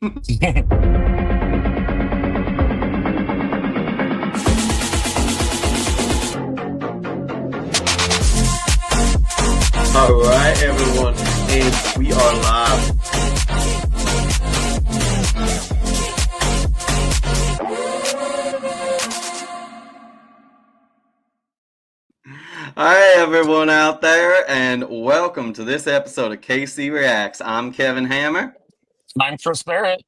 All right, everyone, and we are live. Hi, everyone out there, and welcome to this episode of KC Reacts. I'm Kevin Hammer. I'm Chris Barrett.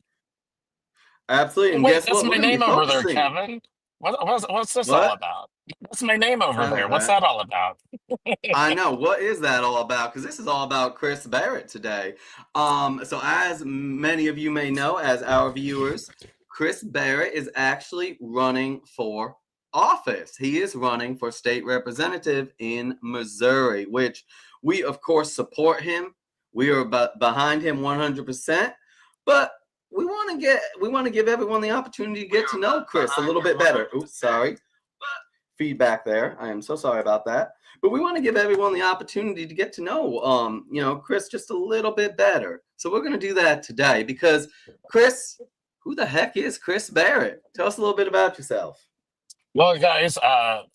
Absolutely, Oh, and wait, guess that's what? We're my going to name be over there, focusing. Kevin. What's this all What? about? That's my name over All there. What's right. that all about? I know. What is that all about? Because this is all about Chris Barrett today. So as many of you may know, as our viewers, Chris Barrett is actually running for office. He is running for state representative in Missouri, which we of course support him. We are behind him 100%. But we want to give everyone the opportunity to get to know Chris a little bit better. Oops, sorry. Feedback there. I am so sorry about that. But we want to give everyone the opportunity to get to know, Chris just a little bit better. So we're going to do that today because, Chris, who the heck is Chris Barrett? Tell us a little bit about yourself. Well, guys,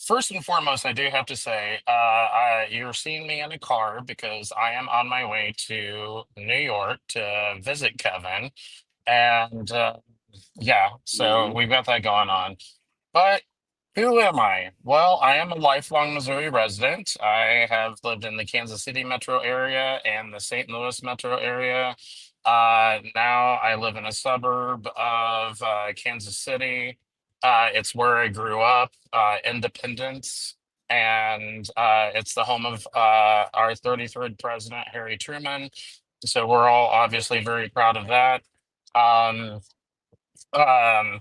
first and foremost, I do have to say, you're seeing me in a car because I am on my way to New York to visit Kevin. And yeah, so Mm-hmm. we've got that going on. But who am I? Well, I am a lifelong Missouri resident. I have lived in the Kansas City metro area and the St. Louis metro area. Now I live in a suburb of Kansas City. It's where I grew up, Independence, and it's the home of our 33rd president, Harry Truman. So we're all obviously very proud of that. Um, um,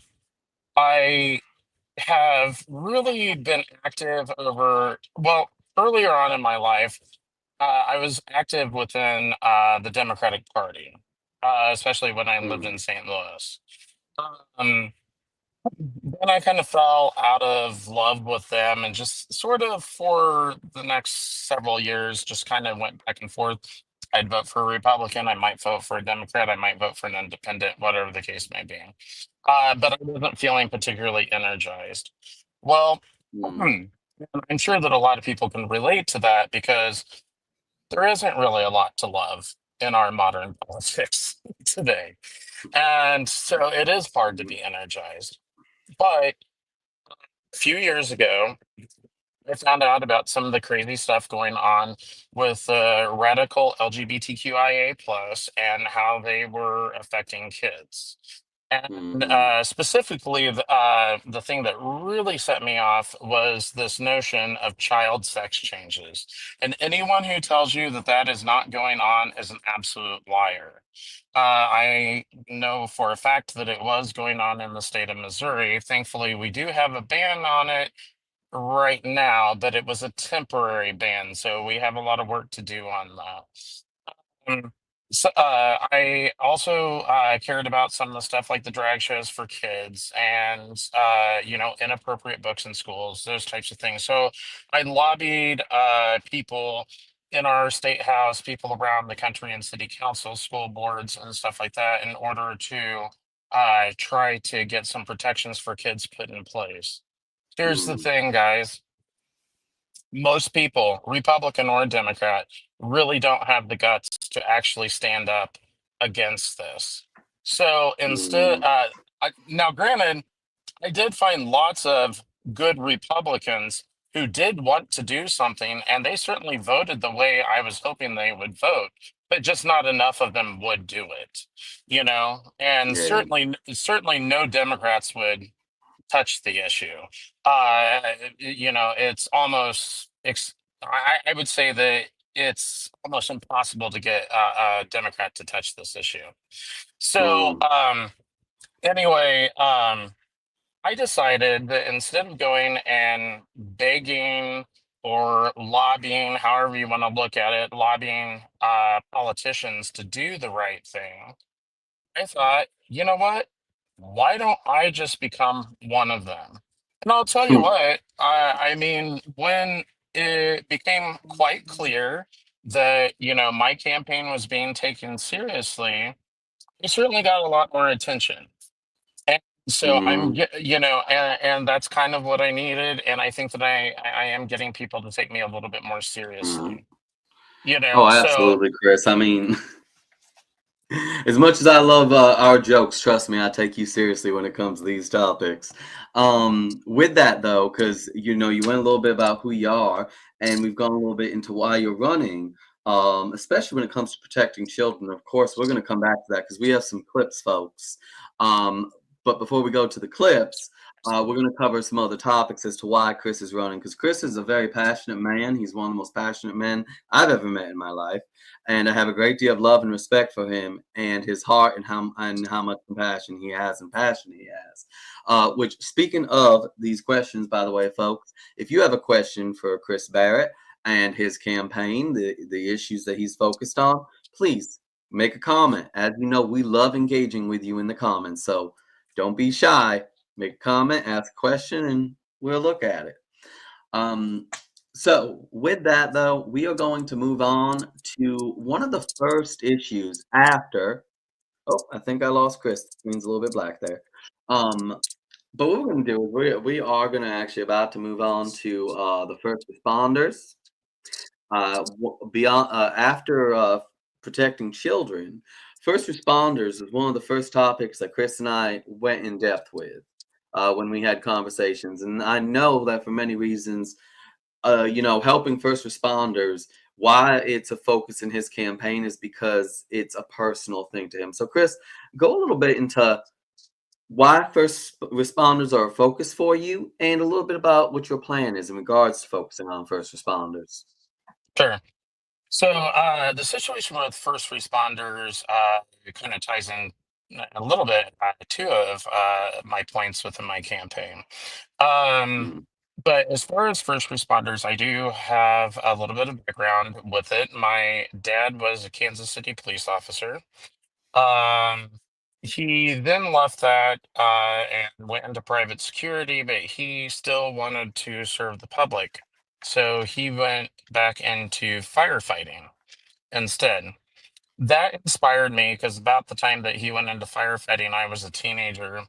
I have really been active earlier on in my life. I was active within the Democratic Party, especially when I lived in St. Louis. Um, then I kind of fell out of love with them and just sort of for the next several years, just kind of went back and forth. I'd vote for a Republican, I might vote for a Democrat, I might vote for an independent, whatever the case may be. But I wasn't feeling particularly energized. Well, Mm-hmm. I'm sure that a lot of people can relate to that because there isn't really a lot to love in our modern politics today. And so it is hard to be energized. But a few years ago, I found out about some of the crazy stuff going on with radical LGBTQIA plus and how they were affecting kids. And Mm-hmm. specifically, the thing that really set me off was this notion of child sex changes. And anyone who tells you that that is not going on is an absolute liar. I know for a fact that it was going on in the state of Missouri. Thankfully, we do have a ban on it right now, but it was a temporary ban, so we have a lot of work to do on that. Um, I also cared about some of the stuff like the drag shows for kids and inappropriate books in schools, those types of things. So I lobbied people in our state house, people around the country in city council, school boards, and stuff like that, in order to try to get some protections for kids put in place. Here's the Mm-hmm. thing, guys. Most people, Republican or Democrat, really don't have the guts to actually stand up against this. So instead, Mm-hmm. now granted, I did find lots of good Republicans who did want to do something, and they certainly voted the way I was hoping they would vote, but just not enough of them would do it, and Yeah. certainly no Democrats would touch the issue. It's almost, I would say that it's almost impossible to get a Democrat to touch this issue. So, Mm-hmm. anyway, I decided that instead of going and begging or lobbying, however you want to look at it, lobbying politicians to do the right thing, I thought, you know what? Why don't I just become one of them? And I'll tell you what, I mean, when it became quite clear that, my campaign was being taken seriously, I certainly got a lot more attention. And so Hmm. and that's kind of what I needed. And I think that I am getting people to take me a little bit more Hmm. seriously. Oh, So absolutely, Chris. I mean, as much as I love our jokes, trust me, I take you seriously when it comes to these topics. With that though, because you went a little bit about who you are, and we've gone a little bit into why you're running. Especially when it comes to protecting children. Of course, we're going to come back to that because we have some clips, folks. Um, but before we go to the clips, we're going to cover some other topics as to why Chris is running. Because Chris is a very passionate man. He's one of the most passionate men I've ever met in my life, and I have a great deal of love and respect for him and his heart and how much compassion he has and passion he has. Which, speaking of these questions, by the way, folks, if you have a question for Chris Barrett and his campaign, the issues that he's focused on, please make a comment. As you know, we love engaging with you in the comments, so don't be shy. Make a comment, ask a question, and we'll look at it. Um, so with that though, we are going to move on to one of the first issues after. Oh, I think I lost Chris. The screen's a little bit black there. But what we're going to do is we are going to actually about to move on to the first responders. Beyond after protecting children, first responders is one of the first topics that Chris and I went in depth with when we had conversations, and I know that for many reasons helping first responders, why it's a focus in his campaign is because it's a personal thing to him. So, Chris, go a little bit into why first responders are a focus for you and a little bit about what your plan is in regards to focusing on first responders. sure. So the situation with first responders it kind of ties in a little bit two of my points within my campaign. Um, Mm, but as far as first responders, I do have a little bit of background with it. My dad was a Kansas City police officer. Um, he then left that and went into private security, but he still wanted to serve the public. So he went back into firefighting instead. That inspired me because about the time that he went into firefighting, I was a teenager.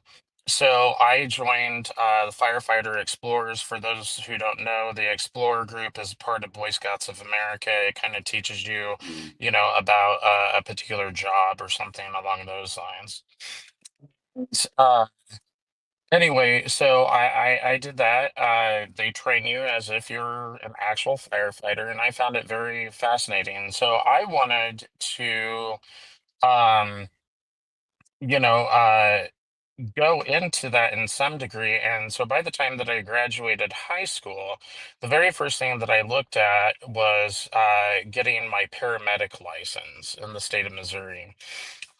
So I joined the Firefighter Explorers. For those who don't know, the Explorer group is part of Boy Scouts of America. It kind of teaches you, mm, about a particular job or something along those lines. Uh, anyway, so I did that. They train you as if you're an actual firefighter, and I found it very fascinating. So I wanted to. Um, you know, go into that in some degree. And so by the time that I graduated high school, the very first thing that I looked at was getting my paramedic license in the state of Missouri.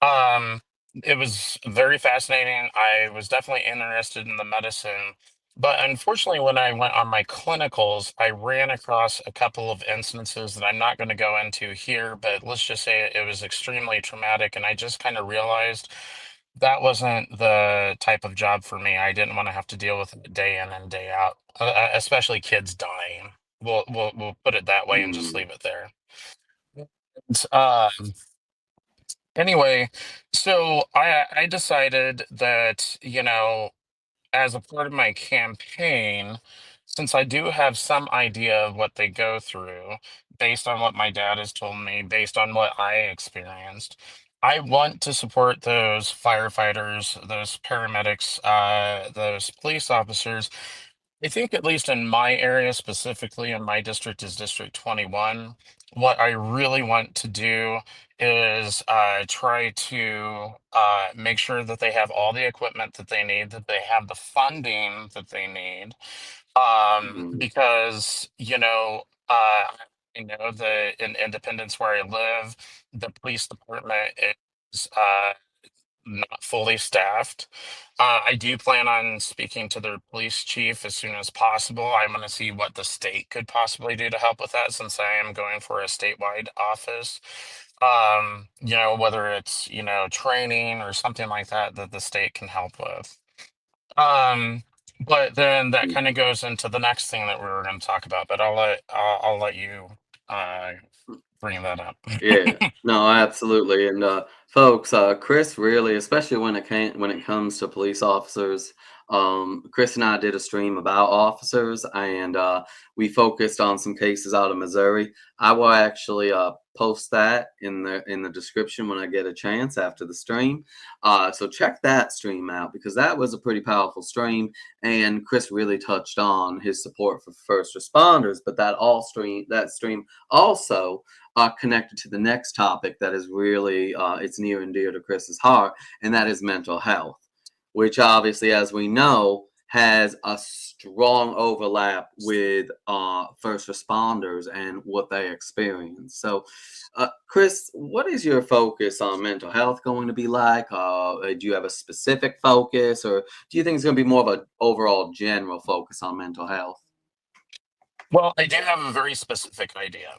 Um, it was very fascinating. I was definitely interested in the medicine. But unfortunately, when I went on my clinicals, I ran across a couple of instances that I'm not going to go into here, but let's just say it was extremely traumatic. And I just kind of realized that wasn't the type of job for me. I didn't want to have to deal with it day in and day out, especially kids dying. We'll put it that way and just mm, leave it there. And, anyway, so I decided that, as a part of my campaign, since I do have some idea of what they go through, based on what my dad has told me, based on what I experienced, I want to support those firefighters, those paramedics, those police officers. I think, at least in my area specifically, in my district is District 21. What I really want to do is try to make sure that they have all the equipment that they need, that they have the funding that they need. mm, Because, I know in Independence where I live, the police department is not fully staffed. I do plan on speaking to their police chief as soon as possible. I want to see what the state could possibly do to help with that since I am going for a statewide office. Whether it's, training or something like that that the state can help with. Um, but then that mm. kind of goes into the next thing that we were going to talk about, but I'll let you uh bring that up. Yeah, no, absolutely. And Folks, Chris really, especially when it comes to police officers, Chris and I did a stream about officers, and we focused on some cases out of Missouri. I will actually post that in the description when I get a chance after the stream. So check that stream out because that was a pretty powerful stream, and Chris really touched on his support for first responders. But that stream also connected to the next topic that is really it's near and dear to Chris's heart, and that is mental health, which obviously, as we know, has a strong overlap with first responders and what they experience. So, Chris, what is your focus on mental health going to be like? Do you have a specific focus, or do you think it's going to be more of an overall general focus on mental health? Well, I do have a very specific idea,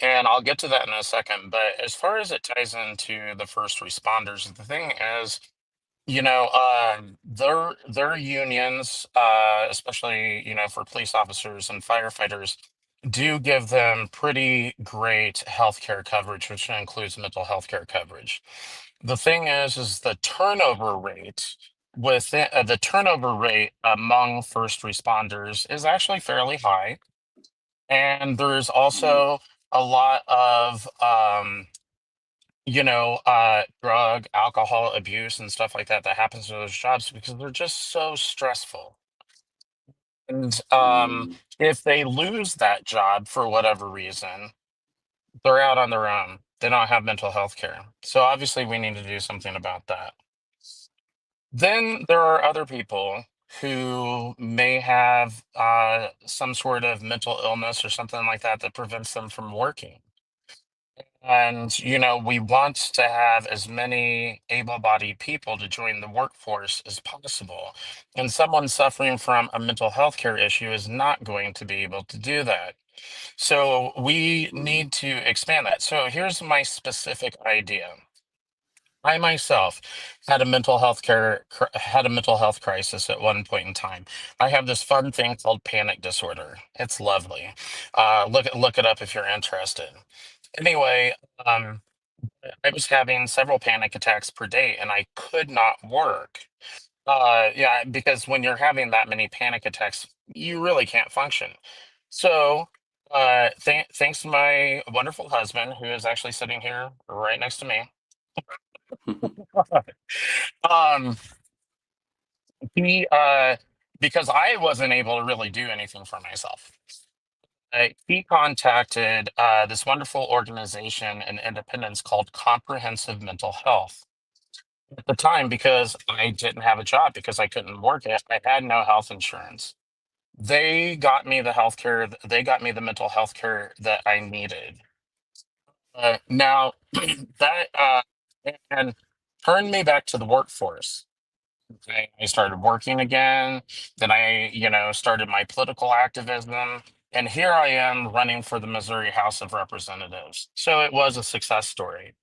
and I'll get to that in a second. But as far as it ties into the first responders, the thing is, their unions, especially for police officers and firefighters, do give them pretty great healthcare coverage, which includes mental health care coverage. The thing is the turnover rate the turnover rate among first responders is actually fairly high, and there's Mm, also a lot of drug, alcohol abuse and stuff like that that happens to those jobs because they're just so stressful. And mm, if they lose that job for whatever reason, they're out on their own. They don't have mental health care. So obviously, we need to do something about that. Then there are other people who may have some sort of mental illness or something like that that prevents them from working. And, we want to have as many able-bodied people to join the workforce as possible. And someone suffering from a mental health care issue is not going to be able to do that. So we mm, need to expand that. So here's my specific idea. I myself had a mental health crisis at one point in time. I have this fun thing called panic disorder. It's lovely. Look it up if you're interested. Anyway, um, I was having several panic attacks per day and I could not work. Yeah, because when you're having that many panic attacks, you really can't function. So, thanks to my wonderful husband, who is actually sitting here right next to me, um, he, because I wasn't able to really do anything for myself. He contacted this wonderful organization in Independence called Comprehensive Mental Health. At the time, because I didn't have a job because I couldn't work it, I had no health insurance. They got me the mental health care that I needed. Now that and turned me back to the workforce. I started working again. Then I, started my political activism. And here I am running for the Missouri House of Representatives. So it was a success story.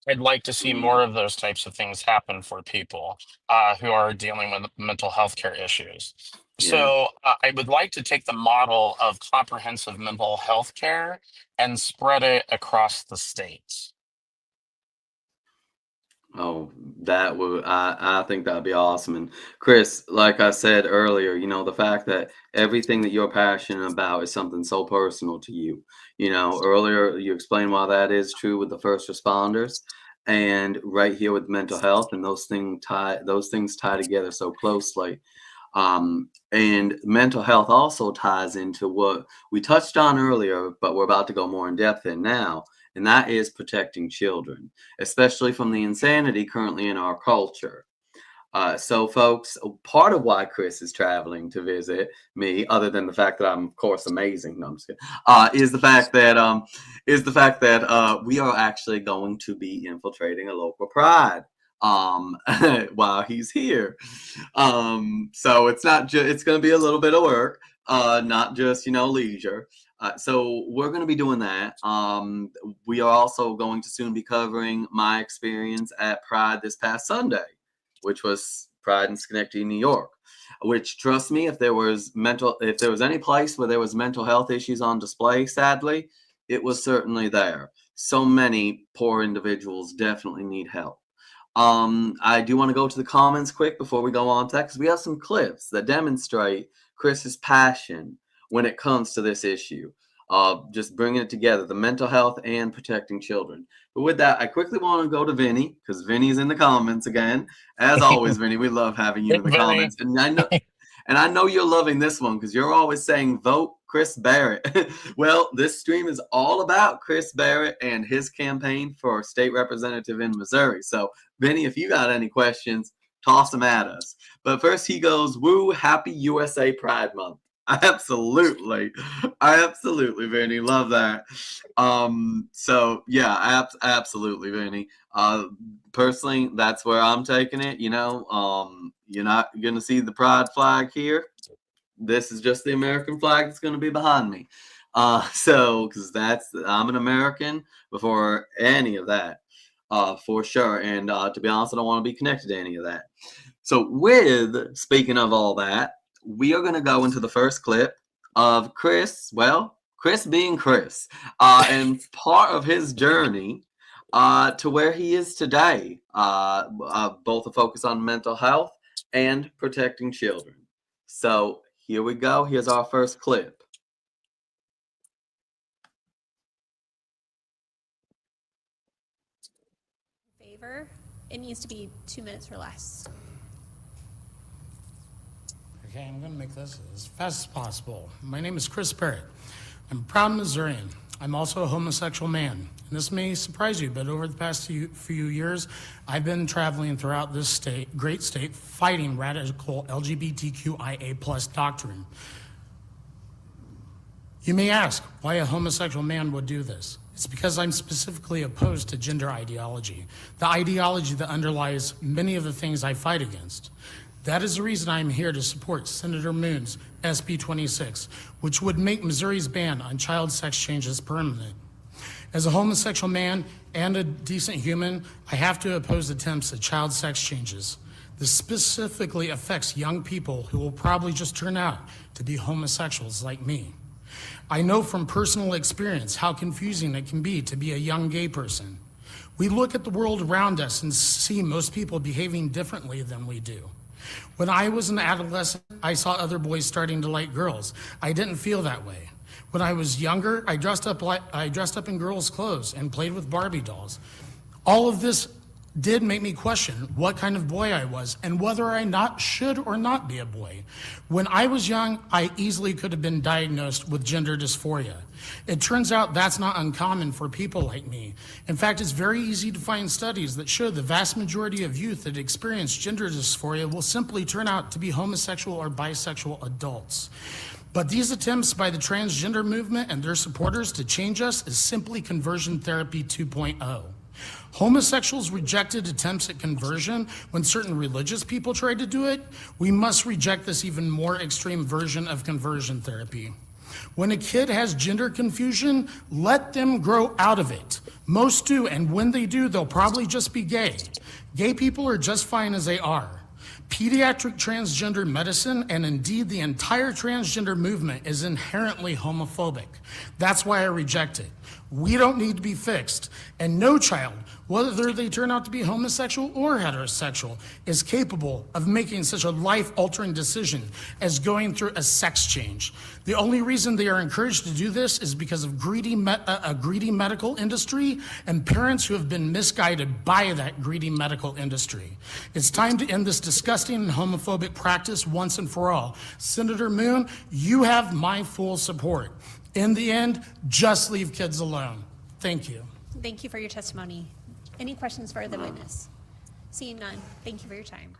I'd like to see more mm, of those types of things happen for people who are dealing with mental health care issues. yeah. So I would like to take the model of comprehensive mental health care and spread it across the states. Oh, I think that'd be awesome. And Chris, like I said earlier, the fact that everything that you're passionate about is something so personal to you. Earlier you explained why that is true with the first responders and right here with mental health, and those things tie together so closely. And mental health also ties into what we touched on earlier, but we're about to go more in depth in now, and that is protecting children, especially from the insanity currently in our culture. So, folks, part of why Chris is traveling to visit me, other than the fact that I'm, of course, amazing, no, I'm just kidding, is the fact that we are actually going to be infiltrating a local pride while he's here. So it's not just it's going to be a little bit of work, not just leisure. So we're going to be doing that. We are also going to soon be covering my experience at Pride this past Sunday, which was Pride in Schenectady, New York. Which, trust me, if there was any place where there was mental health issues on display, sadly, it was certainly there. so many poor individuals definitely need help. I do want to go to the comments quick before we go on to that, because we have some clips that demonstrate Chris's passion when it comes to this issue. Just bringing it together, the mental health and protecting children. But with that, I quickly want to go to Vinny, because Vinny's in the comments again. As always, Vinny, we love having you Hey, in the Vinny. comments. And I know you're loving this one because you're always saying vote Chris Barrett. Well, this stream is all about Chris Barrett and his campaign for state representative in Missouri. So, Vinny, if you got any questions, toss them at us. But first, he goes, "Woo! Happy USA Pride Month." Absolutely, Vinny, love that. So yeah, absolutely, Vinny. Personally, that's where I'm taking it. You're not gonna see the pride flag here. This is just the American flag that's gonna be behind me. So because I'm an American before any of that, for sure. And to be honest, I don't want to be connected to any of that. So with speaking of all that, we are gonna go into the first clip of Chris. Well, Chris being Chris, and part of his journey to where he is today, both a focus on mental health and protecting children. So here we go. Here's our first clip. Favor, it needs to be 2 minutes or less. Okay, I'm going to make this as fast as possible. My name is Chris Barrett. I'm a proud Missourian. I'm also a homosexual man. And this may surprise you, but over the past few years, I've been traveling throughout this great state, fighting radical LGBTQIA+ doctrine. You may ask why a homosexual man would do this. It's because I'm specifically opposed to gender ideology, the ideology that underlies many of the things I fight against. That is the reason I'm here to support Senator Moon's SB 26, which would make Missouri's ban on child sex changes permanent. As a homosexual man and a decent human, I have to oppose attempts at child sex changes. This specifically affects young people who will probably just turn out to be homosexuals like me. I know from personal experience how confusing it can be to be a young gay person. We look at the world around us and see most people behaving differently than we do. When I was an adolescent, I saw other boys starting to like girls. I didn't feel that way. When I was younger, I dressed up in girls' clothes and played with Barbie dolls. All of this did make me question what kind of boy I was and whether I should or not be a boy. When I was young, I easily could have been diagnosed with gender dysphoria. It turns out that's not uncommon for people like me. In fact, it's very easy to find studies that show the vast majority of youth that experience gender dysphoria will simply turn out to be homosexual or bisexual adults. But these attempts by the transgender movement and their supporters to change us is simply conversion therapy 2.0. Homosexuals rejected attempts at conversion when certain religious people tried to do it. We must reject this even more extreme version of conversion therapy. When a kid has gender confusion, let them grow out of it. Most do, and when they do, they'll probably just be gay. Gay people are just fine as they are. Pediatric transgender medicine, and indeed the entire transgender movement, is inherently homophobic. That's why I reject it. We don't need to be fixed, and no child, whether they turn out to be homosexual or heterosexual, is capable of making such a life-altering decision as going through a sex change. The only reason they are encouraged to do this is because of a greedy medical industry and parents who have been misguided by that greedy medical industry. It's time to end this disgusting and homophobic practice once and for all. Senator Moon, you have my full support. In the end, just leave kids alone. Thank you. Thank you for your testimony. Any questions for the witness? Seeing none, thank you for your time.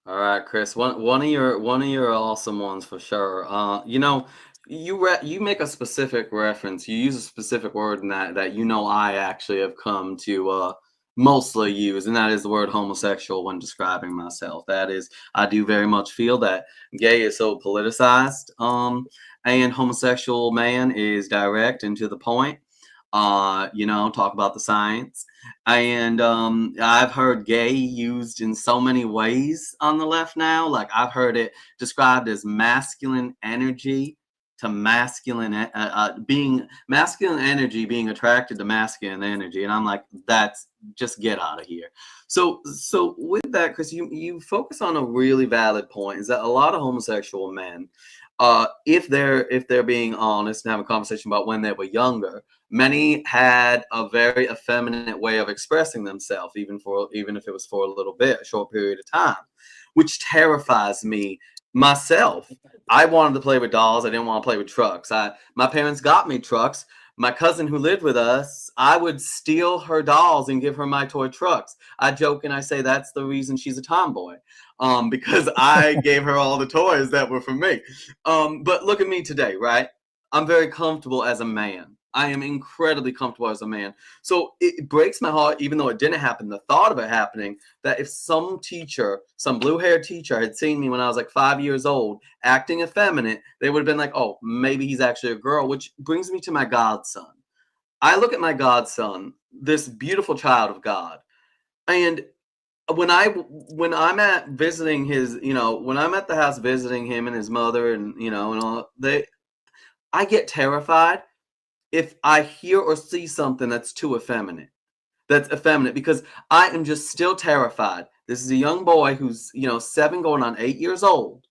All right, Chris. One of your awesome ones for sure. You make a specific reference. You use a specific word in that I actually have come to mostly use, and that is the word homosexual when describing myself. That is, I do very much feel that gay is so politicized, and homosexual man is direct and to the point. Talk about the science. And I've heard gay used in so many ways on the left now. Like I've heard it described as masculine energy to being masculine energy, being attracted to masculine energy. And I'm like, that's just get out of here. So with that, Chris, you focus on a really valid point, is that a lot of homosexual men, if they're being honest and have a conversation about when they were younger, many had a very effeminate way of expressing themselves, even if it was for a little bit, a short period of time, which terrifies me myself. I wanted to play with dolls. I didn't want to play with trucks. My parents got me trucks. My cousin who lived with us, I would steal her dolls and give her my toy trucks. I joke and I say that's the reason she's a tomboy, because I gave her all the toys that were for me. But look at me today, right? I'm very comfortable as a man. I am incredibly comfortable as a man. So it breaks my heart, even though it didn't happen, the thought of it happening, that if some teacher, some blue-haired teacher had seen me when I was like 5 years old acting effeminate, they would have been like, oh, maybe he's actually a girl, which brings me to my godson. I look at my godson, this beautiful child of God, and when I'm at visiting his, when I'm at the house visiting him and his mother and, and all, I get terrified if I hear or see something that's effeminate, because I am just still terrified. This is a young boy who's, 7 going on 8 years old.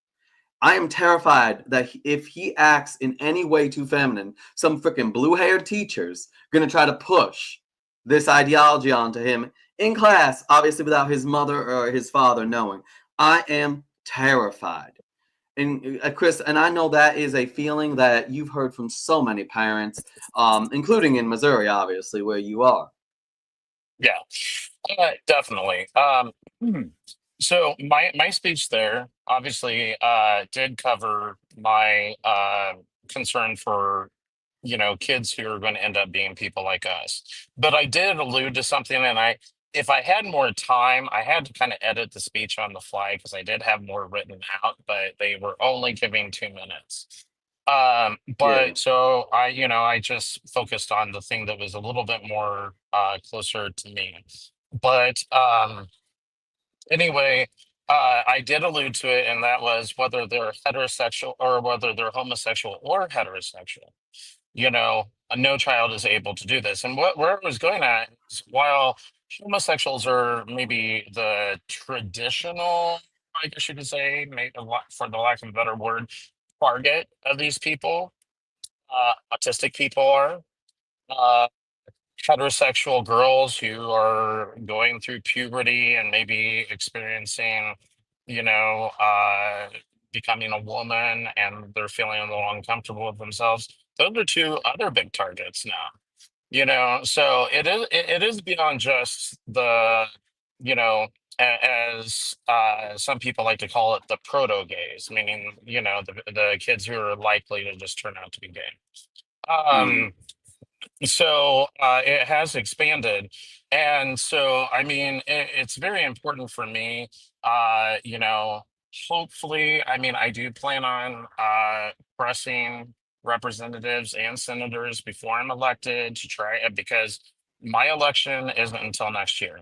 I am terrified that if he acts in any way too feminine, some freaking blue-haired teacher's going to try to push this ideology onto him in class, obviously without his mother or his father knowing. I am terrified. And Chris, and I know that is a feeling that you've heard from so many parents, including in Missouri, obviously, where you are. Yeah, definitely. So my speech there obviously did cover my concern for kids who are going to end up being people like us. But I did allude to something, and if I had more time, I had to kind of edit the speech on the fly because I did have more written out, but they were only giving 2 minutes. But so I just focused on the thing that was a little bit more closer to me. But anyway, I did allude to it, and that was whether they're heterosexual or whether they're homosexual or heterosexual. No child is able to do this. And where I was going at is, while homosexuals are maybe the traditional, I guess you could say, maybe for the lack of a better word, target of these people, autistic people are. Uh, Heterosexual girls who are going through puberty and maybe experiencing, you know, uh, becoming a woman, and they're feeling a little uncomfortable with themselves. Those are two other big targets now. So it is beyond just the, you know, as some people like to call it, the proto gays, meaning the kids who are likely to just turn out to be gay. Mm. Um, so it has expanded, and so I mean it's very important for me. Hopefully, I mean, I do plan on pressing representatives and senators before I'm elected to try it, because my election isn't until next year,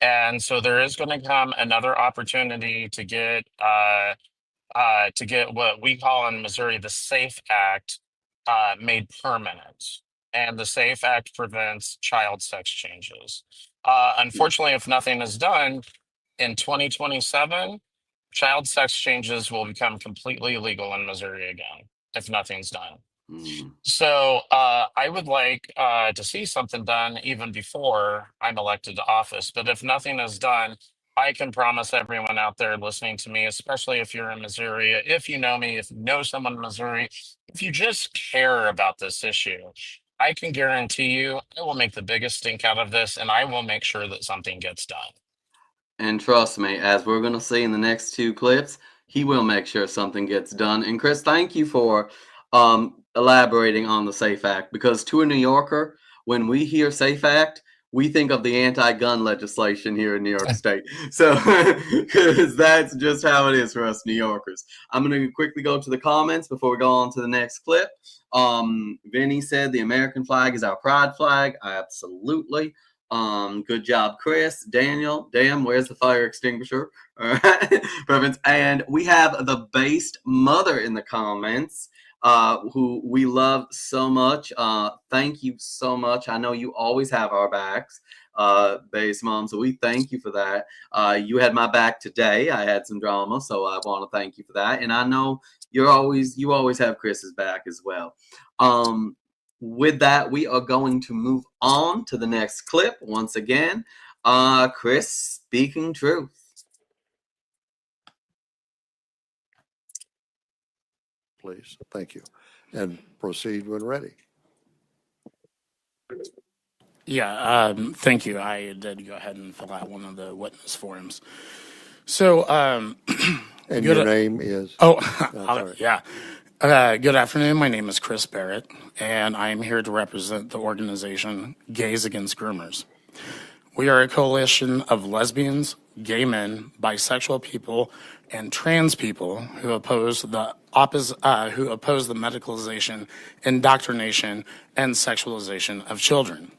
and so there is going to come another opportunity to get what we call in Missouri the SAFE Act made permanent. And the SAFE Act prevents child sex changes. Unfortunately, if nothing is done in 2027, child sex changes will become completely illegal in Missouri again, if nothing's done. Mm. So I would like to see something done even before I'm elected to office. But if nothing is done, I can promise everyone out there listening to me, especially if you're in Missouri, if you know me, if you know someone in Missouri, if you just care about this issue, I can guarantee you I will make the biggest stink out of this, and I will make sure that something gets done. And trust me, as we're going to see in the next 2 clips, he will make sure something gets done. And Chris, thank you for elaborating on the SAFE Act, because to a New Yorker, when we hear SAFE Act, we think of the anti-gun legislation here in New York State. So, because that's just how it is for us New Yorkers. I'm going to quickly go to the comments before we go on to the next clip. Vinny said the American flag is our pride flag. Absolutely. Good job, Chris. Daniel, damn, where's the fire extinguisher? All right. Perfect. And we have the based mother in the comments. who we love so much. Thank you so much. I know you always have our backs, Base Mom. So we thank you for that. You had my back today. I had some drama, so I want to thank you for that. And I know you always have Chris's back as well. With that, we are going to move on to the next clip once again. Chris speaking truth. Please, thank you. And proceed when ready. Yeah, thank you. I did go ahead and fill out one of the witness forms. So, And Good- your name is? Oh, yeah. Good afternoon. My name is Chris Barrett, and I am here to represent the organization Gays Against Groomers. We are a coalition of lesbians, gay men, bisexual people, and trans people who oppose the medicalization, indoctrination, and sexualization of children.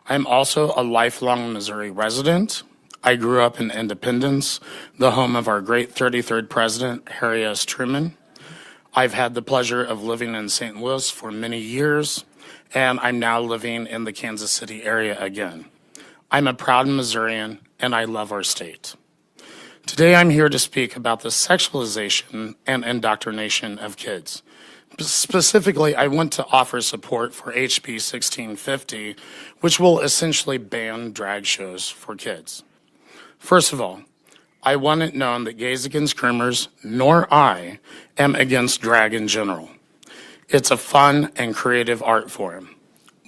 I'm also a lifelong Missouri resident. I grew up in Independence, the home of our great 33rd president, Harry S. Truman. I've had the pleasure of living in St. Louis for many years, and I'm now living in the Kansas City area again. I'm a proud Missourian, and I love our state. Today, I'm here to speak about the sexualization and indoctrination of kids. Specifically, I want to offer support for HB 1650, which will essentially ban drag shows for kids. First of all, I want it known that Gays Against Groomers, nor I, am against drag in general. It's a fun and creative art form.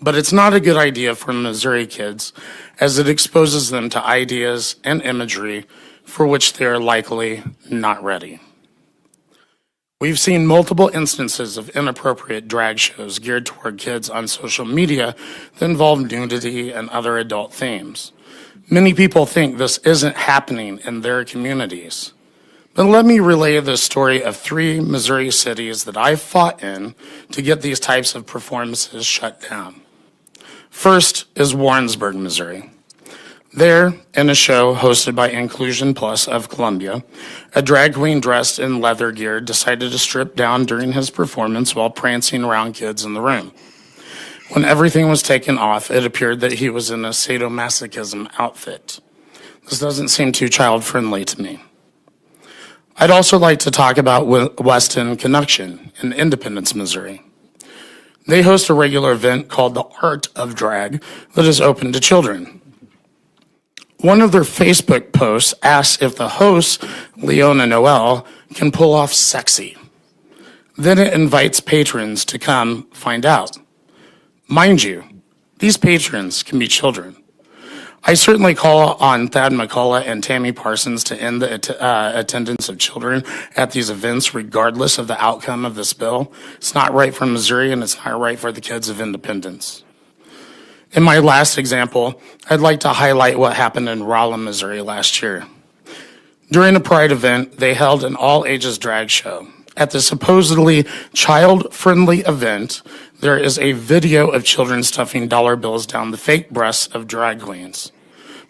But it's not a good idea for Missouri kids, as it exposes them to ideas and imagery for which they are likely not ready. We've seen multiple instances of inappropriate drag shows geared toward kids on social media that involve nudity and other adult themes. Many people think this isn't happening in their communities. But let me relay the story of 3 Missouri cities that I fought in to get these types of performances shut down. First is Warrensburg, Missouri. There, in a show hosted by Inclusion Plus of Columbia, a drag queen dressed in leather gear decided to strip down during his performance while prancing around kids in the room. When everything was taken off, it appeared that he was in a sadomasochism outfit. This doesn't seem too child-friendly to me. I'd also like to talk about Weston Connection in Independence, Missouri. They host a regular event called the Art of Drag that is open to children. One of their Facebook posts asks if the host, Leona Noel, can pull off sexy. Then it invites patrons to come find out. Mind you, these patrons can be children. I certainly call on Thad McCullough and Tammy Parsons to end the attendance of children at these events, regardless of the outcome of this bill. It's not right for Missouri, and it's not right for the kids of Independence. In my last example, I'd like to highlight what happened in Rolla, Missouri last year. During a Pride event, they held an all-ages drag show. At the supposedly child-friendly event, there is a video of children stuffing dollar bills down the fake breasts of drag queens.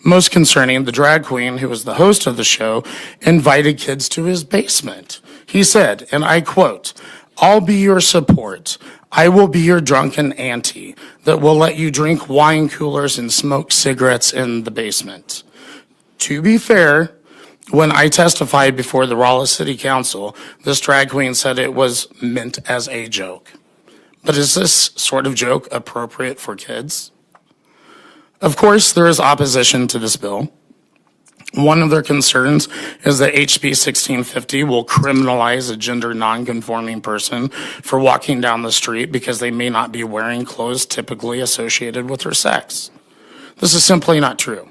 Most concerning, the drag queen, who was the host of the show, invited kids to his basement. He said, and I quote, "I'll be your support. I will be your drunken auntie that will let you drink wine coolers and smoke cigarettes in the basement." To be fair, when I testified before the Rolla City Council, this drag queen said it was meant as a joke. But is this sort of joke appropriate for kids? Of course, there is opposition to this bill. One of their concerns is that HB 1650 will criminalize a gender nonconforming person for walking down the street because they may not be wearing clothes typically associated with their sex. This is simply not true.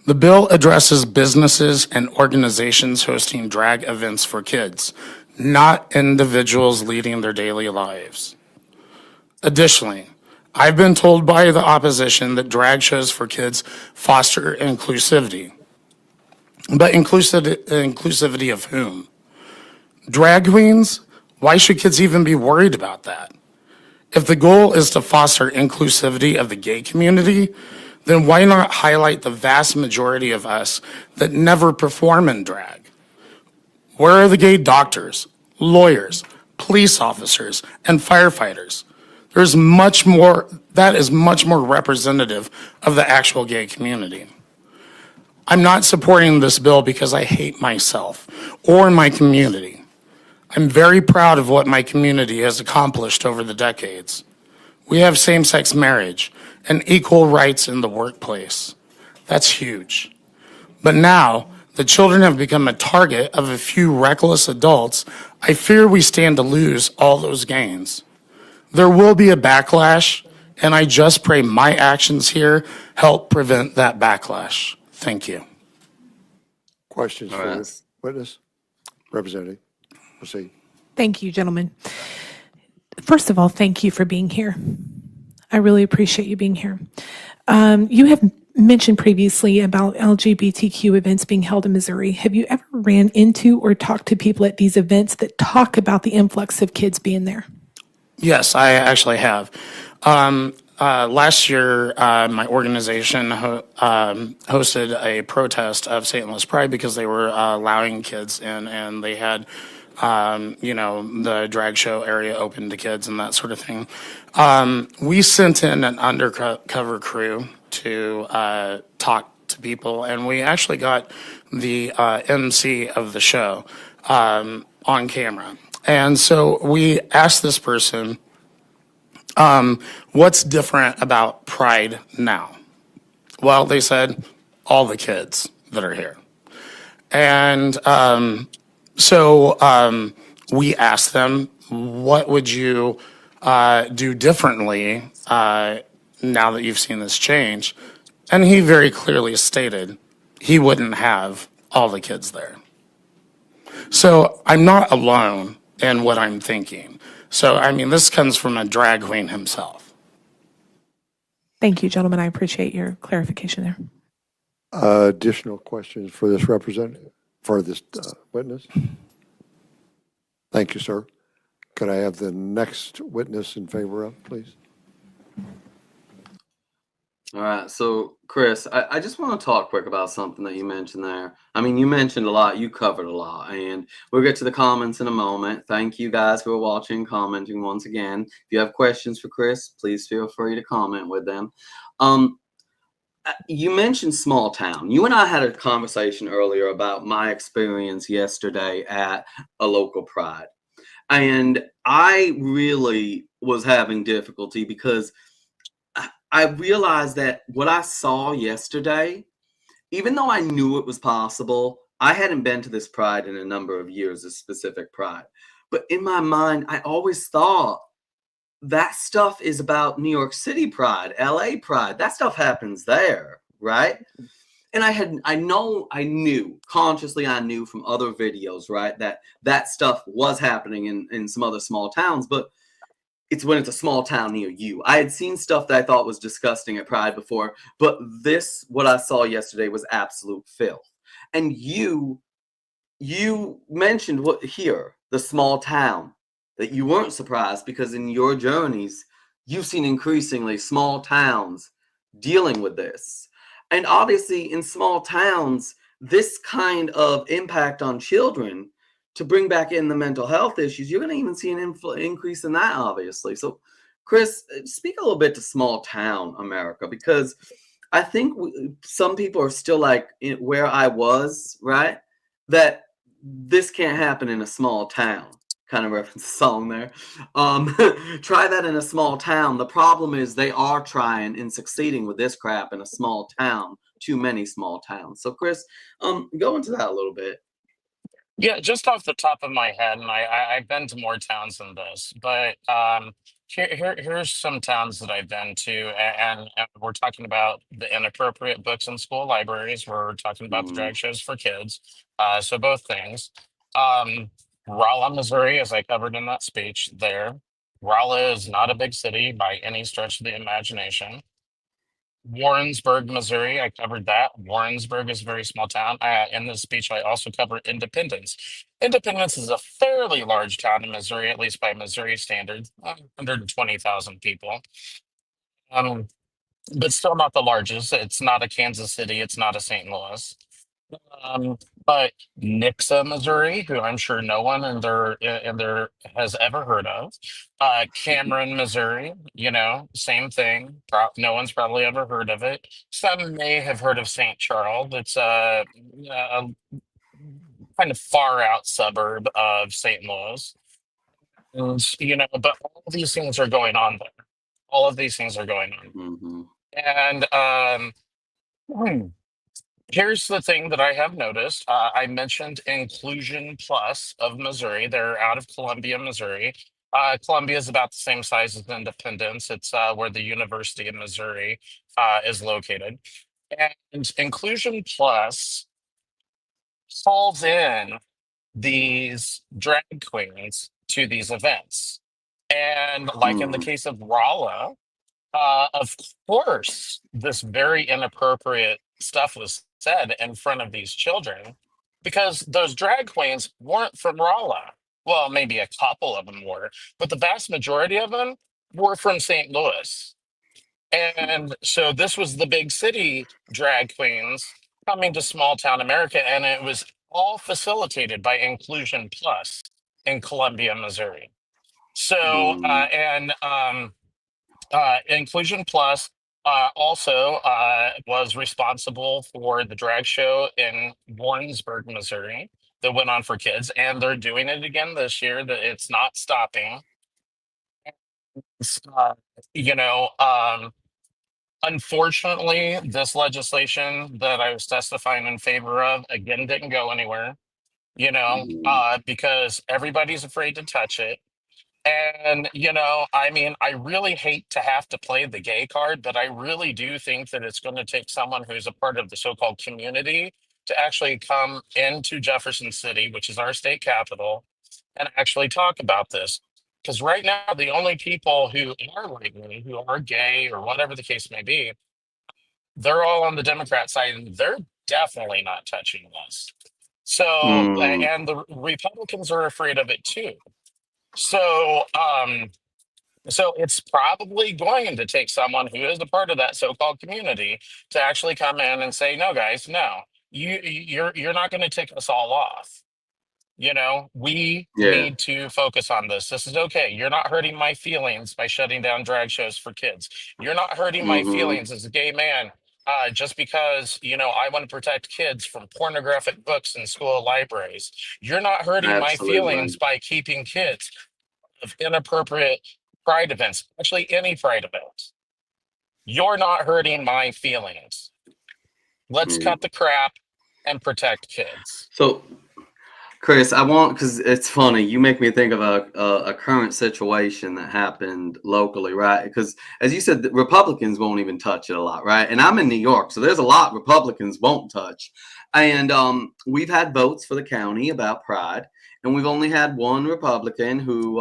The bill addresses businesses and organizations hosting drag events for kids, not individuals leading their daily lives. Additionally, I've been told by the opposition that drag shows for kids foster inclusivity. But inclusivity of whom? Drag queens? Why should kids even be worried about that? If the goal is to foster inclusivity of the gay community, then why not highlight the vast majority of us that never perform in drag? Where are the gay doctors, lawyers, police officers, and firefighters. There's much more, that is much more representative of the actual gay community. I'm not supporting this bill because I hate myself or my community. I'm very proud of what my community has accomplished over the decades. We have same-sex marriage and equal rights in the workplace. That's huge. But now, the children have become a target of a few reckless adults. I fear we stand to lose all those gains. There will be a backlash, and I just pray my actions here help prevent that backlash. Thank you. Questions All for right. the witness? Representative, proceed. Thank you, gentlemen. First of all, thank you for being here. I really appreciate you being here. You have mentioned previously about LGBTQ events being held in Missouri. Have you ever ran into or talked to people at these events that talk about the influx of kids being there? Yes, I actually have. Last year, my organization hosted a protest of St. Louis Pride because they were allowing kids in, and they had, the drag show area open to kids and that sort of thing. We sent in an undercover crew to talk to people, and we actually got the MC of the show on camera. And so we asked this person, what's different about Pride now? Well, they said, all the kids that are here. And so we asked them, what would you do differently now that you've seen this change? And he very clearly stated he wouldn't have all the kids there. So I'm not alone in what I'm thinking. So, I mean, this comes from a drag queen himself. Thank you, gentlemen. I appreciate your clarification there. Additional questions for this representative, for this witness? Thank you, sir. Could I have the next witness in favor of, please? All right, so Chris, I just want to talk quick about something that you mentioned there. I mean, you mentioned a lot, you covered a lot, and we'll get to the comments in a moment. Thank you guys who are watching, commenting once again. If you have questions for Chris, please feel free to comment with them. You mentioned small town. You and I had a conversation earlier about my experience yesterday at a local Pride. And I really was having difficulty because I realized that what I saw yesterday, even though I knew it was possible, I hadn't been to this Pride in a number of years, this specific Pride. But in my mind, I always thought that stuff is about New York City Pride, LA Pride. That stuff happens there, right? And I knew consciously, I knew from other videos, right, that stuff was happening in some other small towns, but it's when it's a small town near you. I had seen stuff that I thought was disgusting at Pride before, but what I saw yesterday was absolute filth. And you mentioned the small town, that you weren't surprised because in your journeys, you've seen increasingly small towns dealing with this. And obviously in small towns, this kind of impact on children, to bring back in the mental health issues, you're going to even see an increase in that, obviously. So, Chris, speak a little bit to small town America, because I think some people are still like where I was, right? That this can't happen in a small town. Kind of reference the song there. Try that in a small town. The problem is they are trying and succeeding with this crap in a small town. Too many small towns. So, Chris, go into that a little bit. Yeah, just off the top of my head, and I've been to more towns than this, but here's some towns that I've been to, and we're talking about the inappropriate books in school libraries. We're talking about the drag shows for kids, so both things. Rolla, Missouri, as I covered in that speech there. Rolla is not a big city by any stretch of the imagination. Warrensburg, Missouri, I covered that. Warrensburg is a very small town. In this speech, I also covered Independence. Independence is a fairly large town in Missouri, at least by Missouri standards, 120,000 people. But still not the largest. It's not a Kansas City. It's not a St. Louis. But Nixa, Missouri, who I'm sure no one in there has ever heard of. Cameron, Missouri, same thing. No one's probably ever heard of it. Some may have heard of St. Charles. It's a kind of far out suburb of St. Louis. And, but all of these things are going on there. All of these things are going on. Mm-hmm. And here's the thing that I have noticed. I mentioned Inclusion Plus of Missouri. They're out of Columbia, Missouri. Columbia is about the same size as Independence. It's where the University of Missouri is located. And Inclusion Plus calls in these drag queens to these events. And like in the case of Rolla, of course, this very inappropriate stuff was said in front of these children because those drag queens weren't from Rolla. Well, maybe a couple of them were, but the vast majority of them were from St. Louis. And so this was the big city drag queens coming to small town America, and it was all facilitated by Inclusion Plus in Columbia, Missouri. So, Inclusion Plus also was responsible for the drag show in Warrensburg, Missouri, that went on for kids, and they're doing it again this year. That it's not stopping. It's, you know, unfortunately, this legislation that I was testifying in favor of again didn't go anywhere. Because everybody's afraid to touch it. And, I mean, I really hate to have to play the gay card, but I really do think that it's going to take someone who's a part of the so-called community to actually come into Jefferson City, which is our state capital, and actually talk about this. Because right now, the only people who are like me, who are gay or whatever the case may be, they're all on the Democrat side, and they're definitely not touching this. So, and the Republicans are afraid of it too. So, so it's probably going to take someone who is a part of that so-called community to actually come in and say, "No, guys, no, you're not going to tick us all off. We Yeah, need to focus on this. This is okay. You're not hurting my feelings by shutting down drag shows for kids. You're not hurting my mm-hmm. feelings as a gay man." Just because I want to protect kids from pornographic books in school libraries. You're not hurting my feelings Absolutely. by keeping kids of inappropriate pride events, actually any pride event. You're not hurting my feelings. Let's Mm. cut the crap and protect kids. So, Chris, because it's funny, you make me think of a current situation that happened locally, right? Because as you said, the Republicans won't even touch it a lot, right? And I'm in New York, so there's a lot Republicans won't touch. And we've had votes for the county about pride, and we've only had one Republican who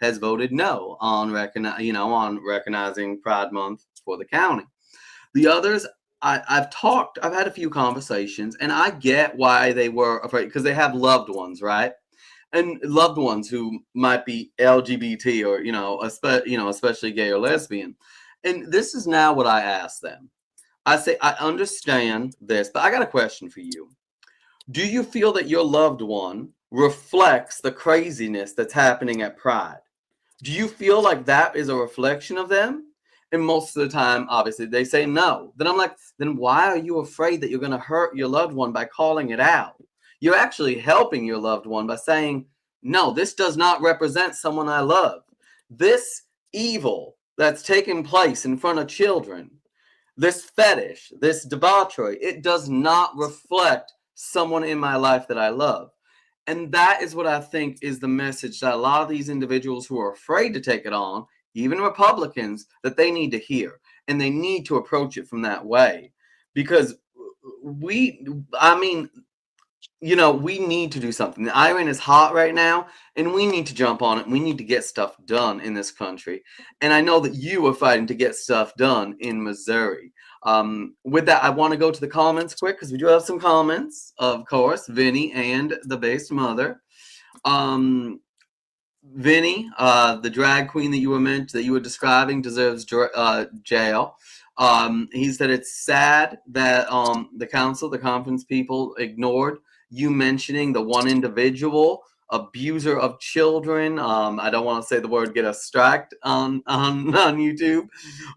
has voted no on recognizing Pride Month for the county. The others, I've had a few conversations, and I get why they were afraid because they have loved ones, right? And loved ones who might be LGBT or especially gay or lesbian. And this is now what I ask them. I say I understand this, but I got a question for you. Do you feel that your loved one reflects the craziness that's happening at Pride? Do you feel like that is a reflection of them? And most of the time, obviously, they say no. Then I'm like, then why are you afraid that you're going to hurt your loved one by calling it out? You're actually helping your loved one by saying, no, this does not represent someone I love. This evil that's taking place in front of children, this fetish, this debauchery, it does not reflect someone in my life that I love. And that is what I think is the message that a lot of these individuals who are afraid to take it on, even Republicans, that they need to hear. And they need to approach it from that way. Because we need to do something. The iron is hot right now, and we need to jump on it. We need to get stuff done in this country. And I know that you are fighting to get stuff done in Missouri. With that, I want to go to the comments quick because we do have some comments, of course. Vinny and the base mother. Vinny, the drag queen that you were describing, deserves jail. He said it's sad that the council, the conference people ignored you mentioning the one individual abuser of children. I don't want to say the word get us striked on YouTube,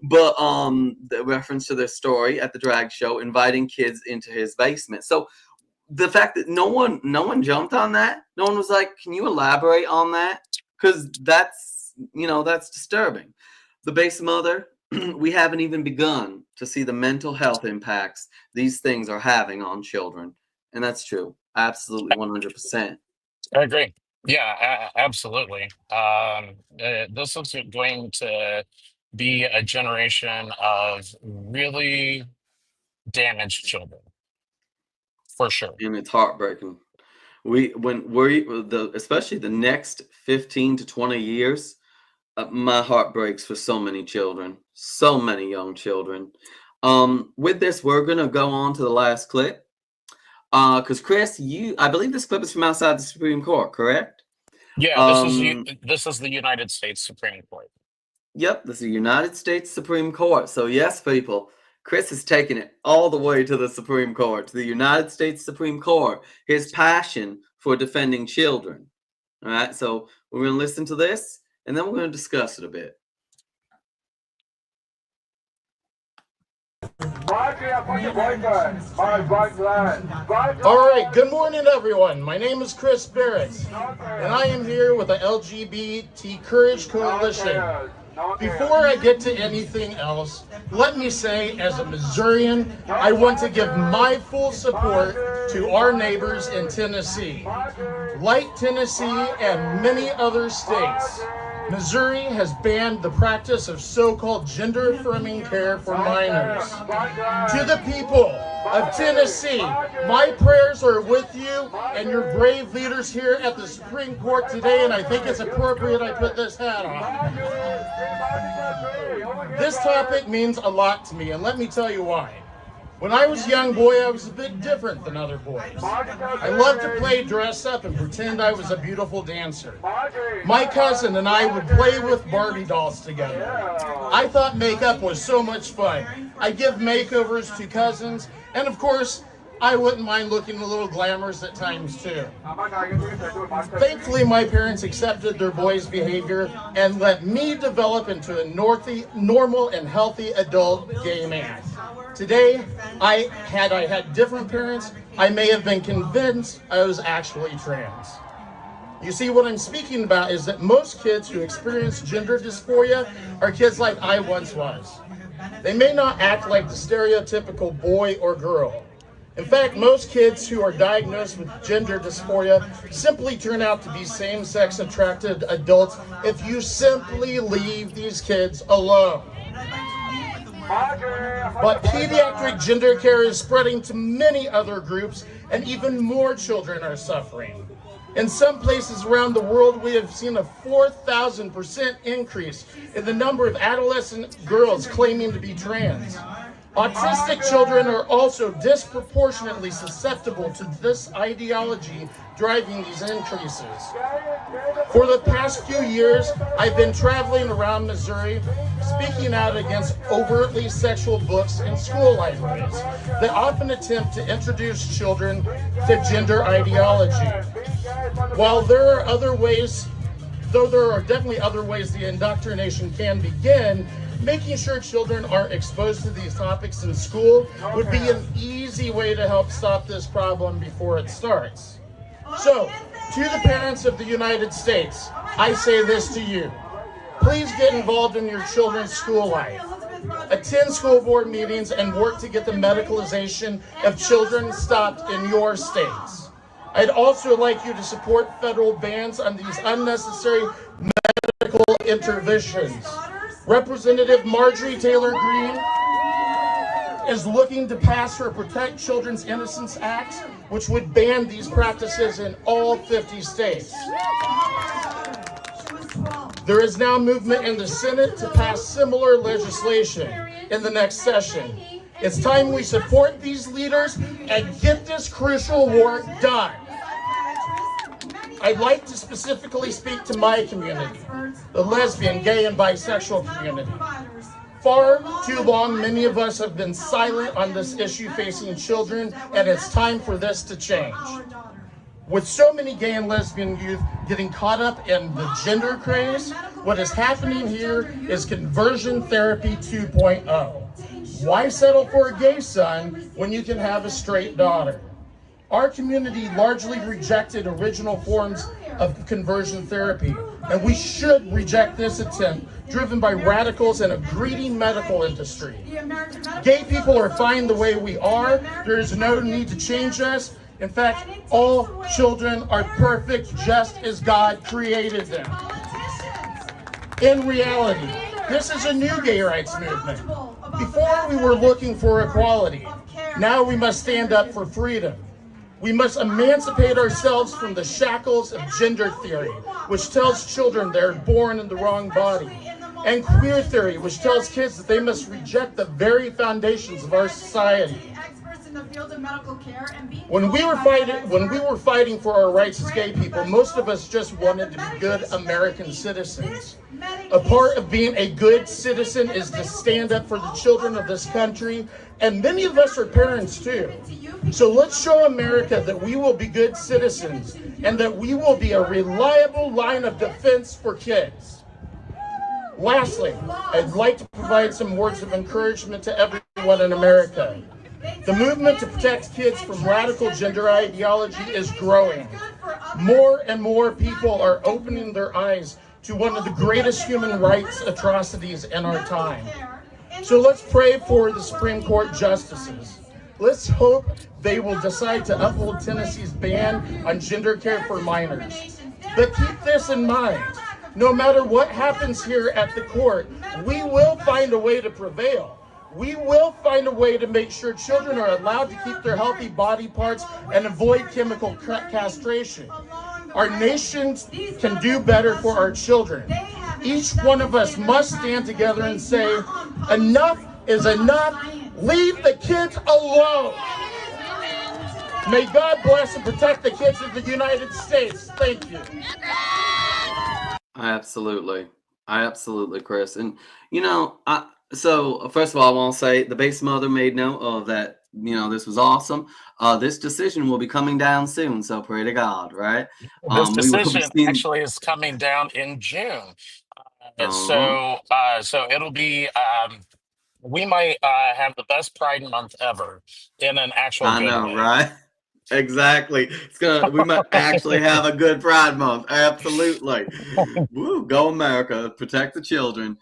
but the reference to this story at the drag show inviting kids into his basement. So the fact that no one jumped on that, no one was like, can you elaborate on that? Because that's disturbing. The base mother, we haven't even begun to see the mental health impacts these things are having on children. And that's true. Absolutely, 100%. I agree. Yeah, absolutely. This is going to be a generation of really damaged children, for sure. And it's heartbreaking. Especially the next 15 to 20 years, my heart breaks for so many children, so many young children. With this, we're gonna go on to the last clip. Because Chris, I believe this clip is from outside the Supreme Court, correct? Yeah, this is the United States Supreme Court. Yep, this is the United States Supreme Court. So yes, people, Chris is taking it all the way to the Supreme Court, to the United States Supreme Court. His passion for defending children. All right, so we're going to listen to this, and then we're going to discuss it a bit. All right, good morning, everyone. My name is Chris Barrett, and I am here with the LGBT Courage Coalition. Before I get to anything else, let me say, as a Missourian, I want to give my full support to our neighbors in Tennessee. Like Tennessee and many other states, Missouri has banned the practice of so-called gender-affirming care for minors. To the people of Tennessee, my prayers are with you and your brave leaders here at the Supreme Court today, and I think it's appropriate I put this hat on. This topic means a lot to me, and let me tell you why. When I was a young boy, I was a bit different than other boys. I loved to play dress up and pretend I was a beautiful dancer. My cousin and I would play with Barbie dolls together. I thought makeup was so much fun. I'd give makeovers to cousins, and of course, I wouldn't mind looking a little glamorous at times too. Thankfully, my parents accepted their boy's behavior and let me develop into a normal and healthy adult gay man. Today, had I had different parents, I may have been convinced I was actually trans. You see, what I'm speaking about is that most kids who experience gender dysphoria are kids like I once was. They may not act like the stereotypical boy or girl. In fact, most kids who are diagnosed with gender dysphoria simply turn out to be same-sex attracted adults if you simply leave these kids alone. But pediatric gender care is spreading to many other groups, and even more children are suffering. In some places around the world, we have seen a 4,000% increase in the number of adolescent girls claiming to be trans. Autistic children are also disproportionately susceptible to this ideology driving these increases. For the past few years, I've been traveling around Missouri, speaking out against overtly sexual books in school libraries that often attempt to introduce children to gender ideology. While there are other ways, though there are definitely other ways the indoctrination can begin, making sure children aren't exposed to these topics in school would be an easy way to help stop this problem before it starts. So, to the parents of the United States, I say this to you. Please get involved in your children's school life. Attend school board meetings and work to get the medicalization of children stopped in your states. I'd also like you to support federal bans on these unnecessary medical interventions. Representative Marjorie Taylor Greene is looking to pass her Protect Children's Innocence Act, which would ban these practices in all 50 states. There is now movement in the Senate to pass similar legislation in the next session. It's time we support these leaders and get this crucial work done. I'd like to specifically speak to my community, the lesbian, gay, and bisexual community. far too long, many of us have been silent on this issue facing children, and it's time for this to change. With so many gay and lesbian youth getting caught up in the gender craze, what is happening here is conversion therapy 2.0. Why settle for a gay son when you can have a straight daughter? Our community largely rejected original forms of conversion therapy, and we should reject this attempt driven by radicals and a greedy medical industry. Gay people are fine the way we are. There is no need to change us. In fact, all children are perfect just as God created them. In reality, this is a new gay rights movement. Before we were looking for equality. Now we must stand up for freedom. We must emancipate ourselves from the shackles of gender theory, which tells children they're born in the wrong body, and queer theory, which tells kids that they must reject the very foundations of our society. When we were fighting for our rights as gay people, most of us just wanted to be good American citizens. A part of being a good citizen is to stand up for the children of this country, and many of us are parents too. So let's show America that we will be good citizens and that we will be a reliable line of defense for kids. Lastly, I'd like to provide some words of encouragement to everyone in America. The movement to protect kids from radical gender ideology is growing. More and more people are opening their eyes to one of the greatest human rights atrocities in our time. So let's pray for the Supreme Court justices. Let's hope they will decide to uphold Tennessee's ban on gender care for minors. But keep this in mind. No matter what happens here at the court, we will find a way to prevail. We will find a way to make sure children are allowed to keep their healthy body parts and avoid chemical castration. Our nation can do better for our children. Each one of us must stand together and say, enough is enough. Leave the kids alone. May God bless and protect the kids of the United States. Thank you. Absolutely, Chris. And so first of all, I want to say the base mother made note of that. This was awesome. This decision will be coming down soon, so pray to God, right? This We will be decision seeing. actually is coming down in June. Uh-huh. So it'll be, we might have the best Pride Month ever in an actual I good know, way. right? Exactly. We might actually have a good Pride Month. Absolutely. Woo, go America. Protect the children.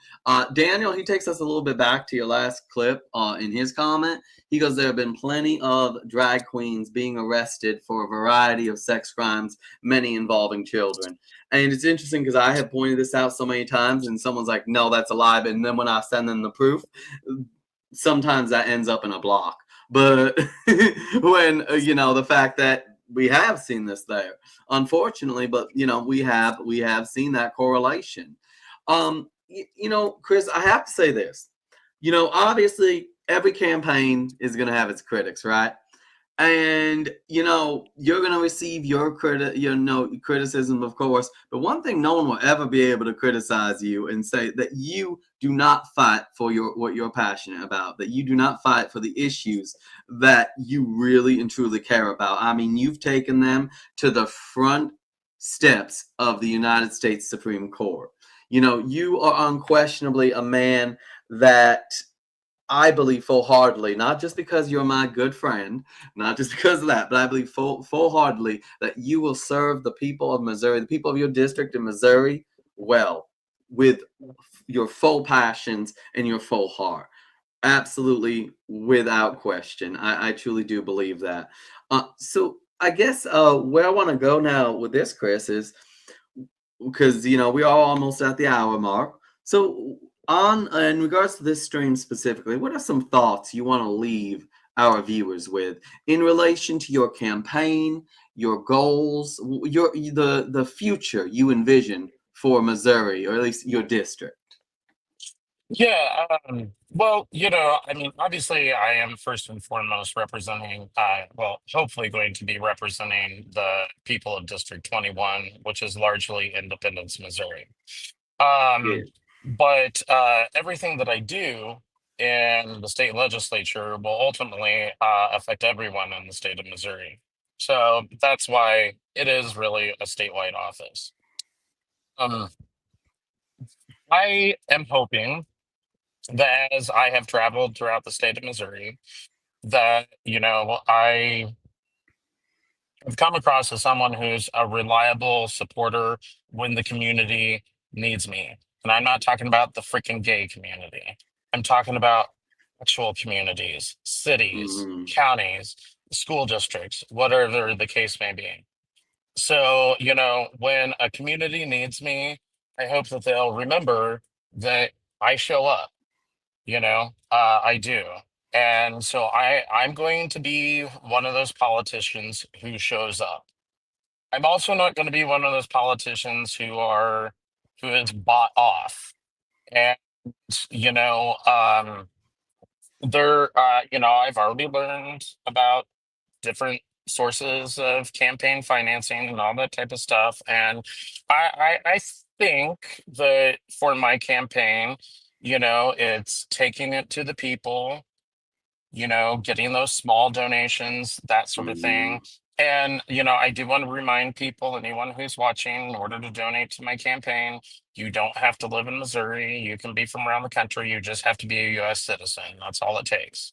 Daniel, he takes us a little bit back to your last clip in his comment. He goes, there have been plenty of drag queens being arrested for a variety of sex crimes, many involving children. And it's interesting because I have pointed this out so many times and someone's like, no, that's a lie. And then when I send them the proof, sometimes that ends up in a block. But when, the fact that we have seen this there, unfortunately, but, we have seen that correlation. Chris, I have to say this, obviously every campaign is going to have its critics, right? And, you're going to receive your criticism, of course. But one thing, no one will ever be able to criticize you and say that you do not fight for what you're passionate about, that you do not fight for the issues that you really and truly care about. I mean, you've taken them to the front steps of the United States Supreme Court. You are unquestionably a man that I believe full-heartedly, not just because you're my good friend, not just because of that, but I believe full-heartedly that you will serve the people of Missouri, the people of your district in Missouri, well, with your full passions and your full heart. Absolutely, without question. I truly do believe that. So I guess where I want to go now with this, Chris, is because, we are almost at the hour mark. So in regards to this stream specifically, what are some thoughts you want to leave our viewers with in relation to your campaign, your goals, the future you envision for Missouri, or at least your district? Yeah, well, obviously I am first and foremost representing, hopefully going to be representing the people of District 21, which is largely Independence, Missouri. Yeah. But everything that I do in the state legislature will ultimately affect everyone in the state of Missouri. So that's why it is really a statewide office. Um, I am hoping that as I have traveled throughout the state of Missouri, that, I have come across as someone who's a reliable supporter when the community needs me. And I'm not talking about the freaking gay community. I'm talking about actual communities, cities, Hmm. counties, school districts, whatever the case may be. So, when a community needs me, I hope that they'll remember that I show up, I do. And so I'm going to be one of those politicians who shows up. I'm also not going to be one of those politicians who is bought off. And you know, I've already learned about different sources of campaign financing and all that type of stuff. And I think that for my campaign, it's taking it to the people, getting those small donations, that sort of Hmm. thing. And, I do want to remind people, anyone who's watching, in order to donate to my campaign, you don't have to live in Missouri. You can be from around the country. You just have to be a US citizen. That's all it takes.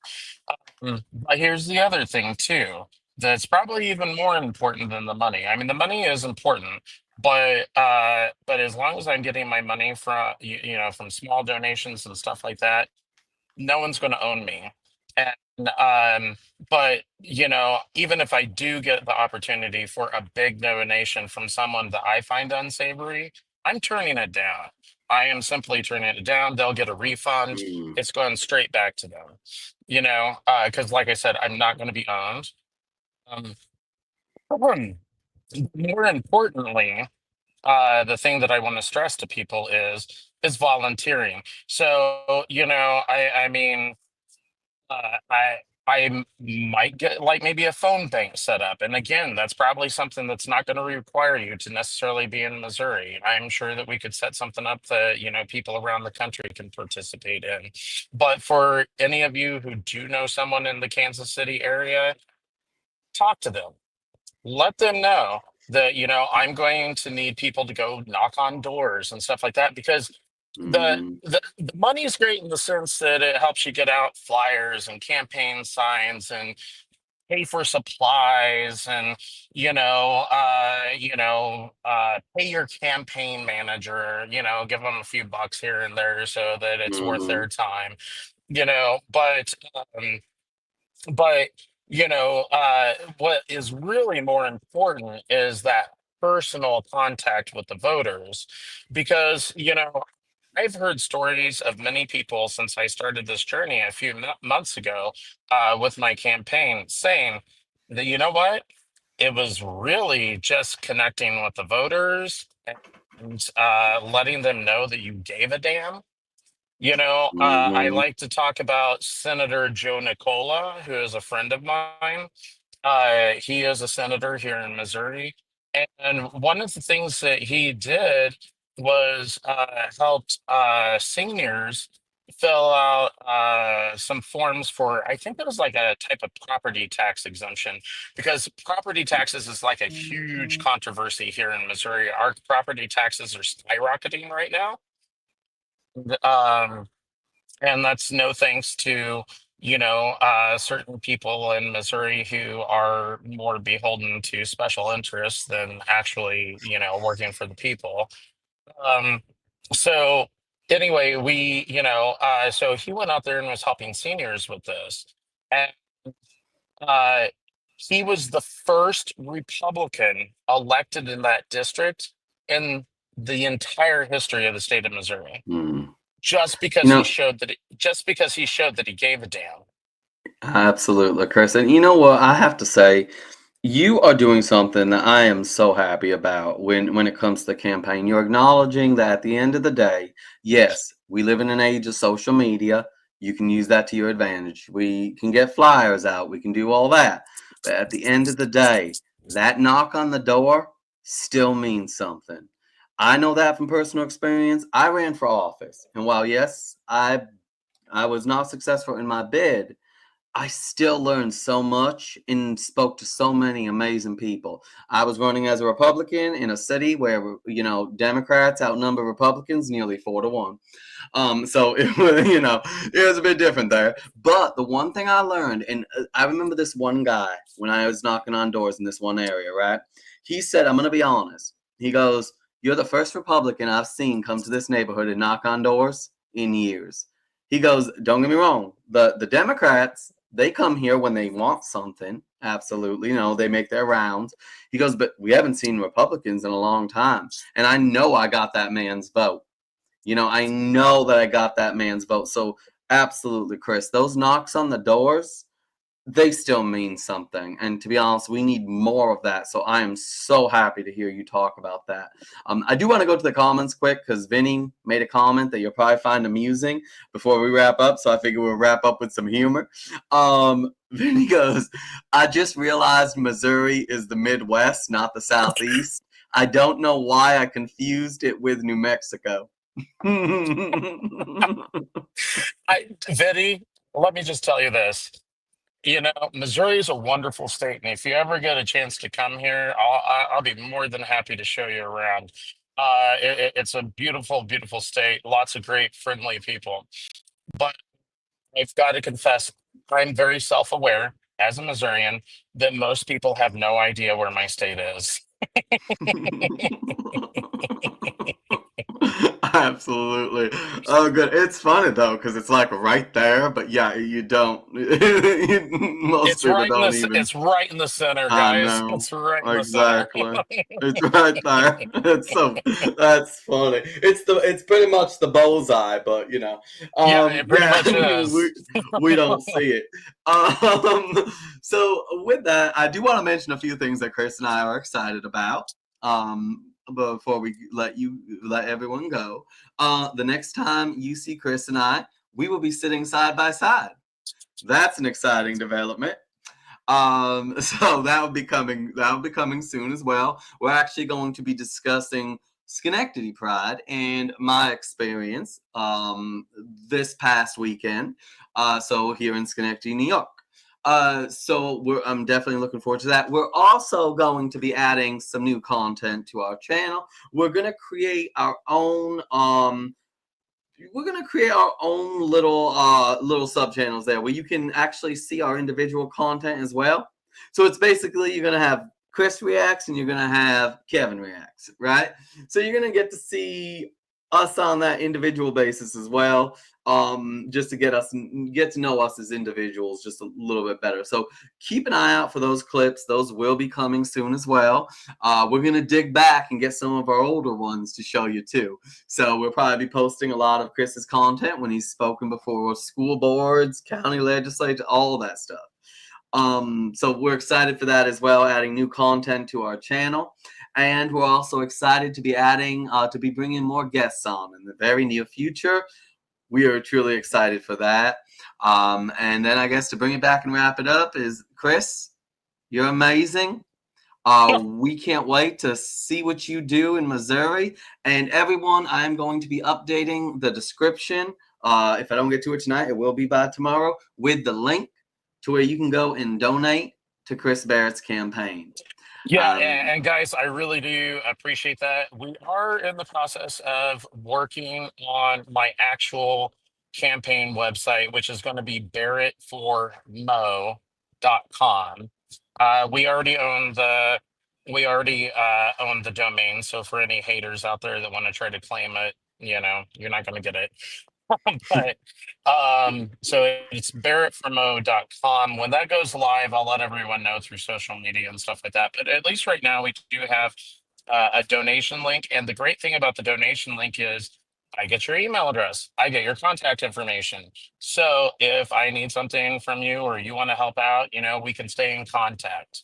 But here's the other thing, too, that's probably even more important than the money. I mean, the money is important. But as long as I'm getting my money from from small donations and stuff like that, no one's going to own me. And but even if I do get the opportunity for a big donation from someone that I find unsavory, I'm turning it down. I am simply turning it down. They'll get a refund. Hmm. It's going straight back to them. Because like I said, I'm not going to be owned. Um, more importantly, the thing that I want to stress to people is volunteering. So, I mean, I might get like maybe a phone bank set up. And again, that's probably something that's not going to require you to necessarily be in Missouri. I'm sure that we could set something up that, people around the country can participate in. But for any of you who do know someone in the Kansas City area, talk to them. Let them know that, I'm going to need people to go knock on doors and stuff like that, because Hmm. the money is great in the sense that it helps you get out flyers and campaign signs and pay for supplies and pay your campaign manager, give them a few bucks here and there so that it's worth Hmm. their time, but what is really more important is that personal contact with the voters, because I've heard stories of many people since I started this journey a few months ago with my campaign saying that, what, it was really just connecting with the voters and letting them know that you gave a damn. I Hmm. like to talk about Senator Joe Nicola, who is a friend of mine. He is a senator here in Missouri. And one of the things that he did was helped seniors fill out some forms for, I think it was like a type of property tax exemption, because property taxes is like a huge controversy here in Missouri. Our property taxes are skyrocketing right now. Um, and that's no thanks to certain people in Missouri who are more beholden to special interests than actually working for the people. um so anyway, so he went out there and was helping seniors with this, and uh he was the first Republican elected in that district in the entire history of the state of Missouri, Hmm. just You because he know, showed that just because he showed that he gave a damn. absolutely, Chris. And you know what? I have to say, you are doing something that I am so happy about when it comes to the campaign. You're acknowledging that at the end of the day, yes, we live in an age of social media. You can use that to your advantage. We can get flyers out. We can do all that. But at the end of the day, that knock on the door still means something. I know that from personal experience. I ran for office, and while yes, I was not successful in my bid, I still learned so much and spoke to so many amazing people. I was running as a Republican in a city where, you know, Democrats outnumber Republicans nearly 4-1. So it was, you know, it was a bit different there. But the one thing I learned, and I remember this one guy when I was knocking on doors in this one area, right? He said, I'm going to be honest. He goes, "You're the first Republican I've seen come to this neighborhood and knock on doors in years." He goes, "Don't get me wrong. The Democrats, they come here when they want something. Absolutely. You know, they make their rounds." He goes, "But we haven't seen Republicans in a long time. And I know I got that man's vote. You know, I know that I got that man's vote." So absolutely, Chris, those knocks on the doors, they still mean something. And to be honest, we need more of that. So I am so happy to hear you talk about that. I do want to go to the comments quick because Vinny made a comment that you'll probably find amusing before we wrap up. So I figure we'll wrap up with some humor. Vinny goes, "I just realized Missouri is the Midwest, not the Southeast. I don't know why I confused it with New Mexico." Vinny, let me just tell you this. You know, Missouri is a wonderful state, and if you ever get a chance to come here, I'll be more than happy to show you around. It's a beautiful, beautiful state. Lots of great, friendly people. But I've got to confess, I'm very self-aware as a Missourian that most people have no idea where my state is. Absolutely. Oh, good. It's funny though, because it's like right there, but yeah, you don't. Most people don't even. It's right in the center, I guys. know. It's right in the center. Exactly. It's right there. It's so that's funny. It's pretty much the bullseye, but you know. Yeah, it pretty Yeah, much is. we don't see it. So with that, I do want to mention a few things that Chris and I are excited about. Before we let everyone go. The next time you see Chris and I, we will be sitting side by side. That's an exciting development. So that will be coming soon as well. We're actually going to be discussing Schenectady Pride and my experience this past weekend. So here in Schenectady, New York. So I'm definitely looking forward to that. We're also going to be adding some new content to our channel. We're gonna create our own little sub channels there where you can actually see our individual content as well. So it's basically you're gonna have Chris reacts and you're gonna have Kevin reacts, right? So you're gonna get to see us on that individual basis as well, just to get to know us as individuals just a little bit better. So keep an eye out for those clips. Those will be coming soon as well. We're gonna dig back and get some of our older ones to show you too. So we'll probably be posting a lot of Chris's content when he's spoken before school boards, county legislature, all that stuff. So we're excited for that as well, adding new content to our channel. And we're also excited to be bringing more guests on in the very near future. We are truly excited for that. And then I guess to bring it back and wrap it up is Chris, you're amazing. We can't wait to see what you do in Missouri. And everyone, I'm going to be updating the description. If I don't get to it tonight, it will be by tomorrow with the link to where you can go and donate to Chris Barrett's campaign. Yeah, and guys, I really do appreciate that. We are in the process of working on my actual campaign website, which is going to be barrettformo.com. We already own the domain, so for any haters out there that want to try to claim it, you know, you're not going to get it. But so it's barrettformo.com. When that goes live, I'll let everyone know through social media and stuff like that. But at least right now, we do have a donation link. And the great thing about the donation link is I get your email address, I get your contact information. So if I need something from you or you want to help out, you know, we can stay in contact.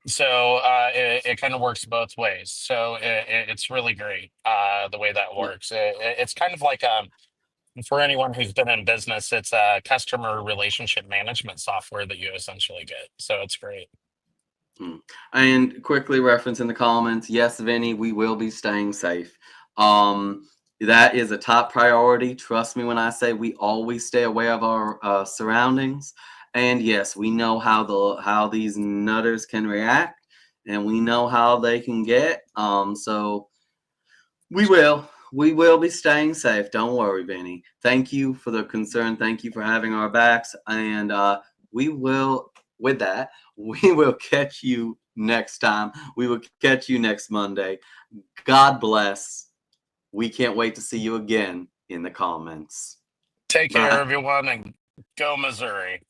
So it kind of works both ways. So it's really great the way that works. It's kind of like for anyone who's been in business, it's a customer relationship management software that you essentially get. So it's great. And quickly reference in the comments, yes, Vinny, we will be staying safe. That is a top priority. Trust me when I say we always stay aware of our surroundings. And yes, we know how these nutters can react, and we know how they can get. So we will be staying safe. Don't worry, Benny. Thank you for the concern. Thank you for having our backs. And we will, with that, we will catch you next time. We will catch you next Monday. God bless. We can't wait to see you again in the comments. Take care, Bye. everyone, and go Missouri.